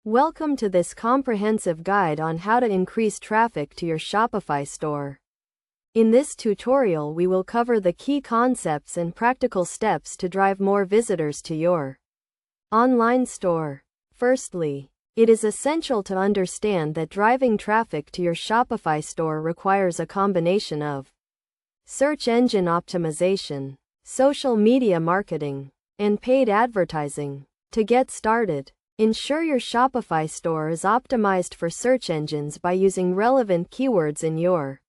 Welcome to this comprehensive guide on how to increase traffic to your Shopify store. In this tutorial, we will cover the key concepts and practical steps to drive more visitors to your online store. Firstly, it is essential to understand that driving traffic to your Shopify store requires a combination of search engine optimization, social media marketing, and paid advertising. To get started, ensure your Shopify store is optimized for search engines by using relevant keywords in your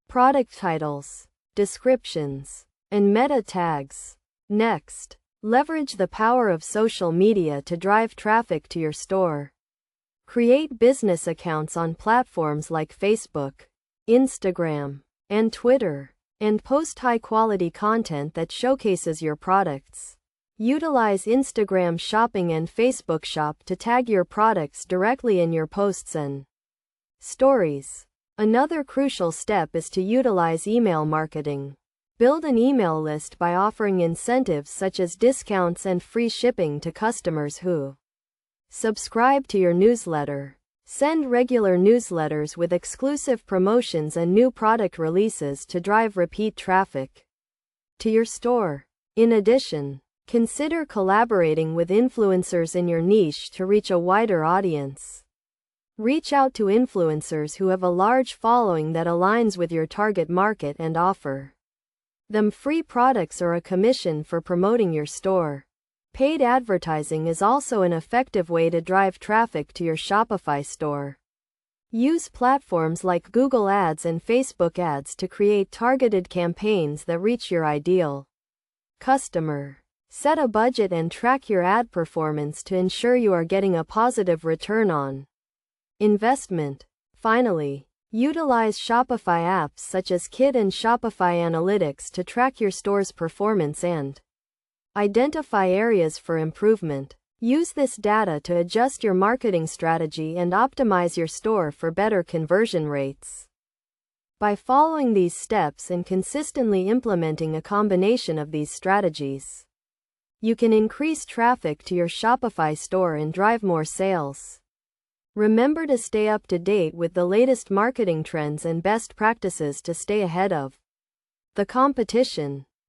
product titles, descriptions, and meta tags. Next, leverage the power of social media to drive traffic to your store. Create business accounts on platforms like Facebook, Instagram, and Twitter, and post high-quality content that showcases your products. Utilize Instagram Shopping and Facebook Shop to tag your products directly in your posts and stories. Another crucial step is to utilize email marketing. Build an email list by offering incentives such as discounts and free shipping to customers who subscribe to your newsletter. Send regular newsletters with exclusive promotions and new product releases to drive repeat traffic to your store. In addition, consider collaborating with influencers in your niche to reach a wider audience. Reach out to influencers who have a large following that aligns with your target market and offer them free products or a commission for promoting your store. Paid advertising is also an effective way to drive traffic to your Shopify store. Use platforms like Google Ads and Facebook Ads to create targeted campaigns that reach your ideal customer. Set a budget and track your ad performance to ensure you are getting a positive return on investment. Finally, utilize Shopify apps such as Kit and Shopify Analytics to track your store's performance and identify areas for improvement. Use this data to adjust your marketing strategy and optimize your store for better conversion rates. By following these steps and consistently implementing a combination of these strategies, you can increase traffic to your Shopify store and drive more sales. Remember to stay up to date with the latest marketing trends and best practices to stay ahead of the competition.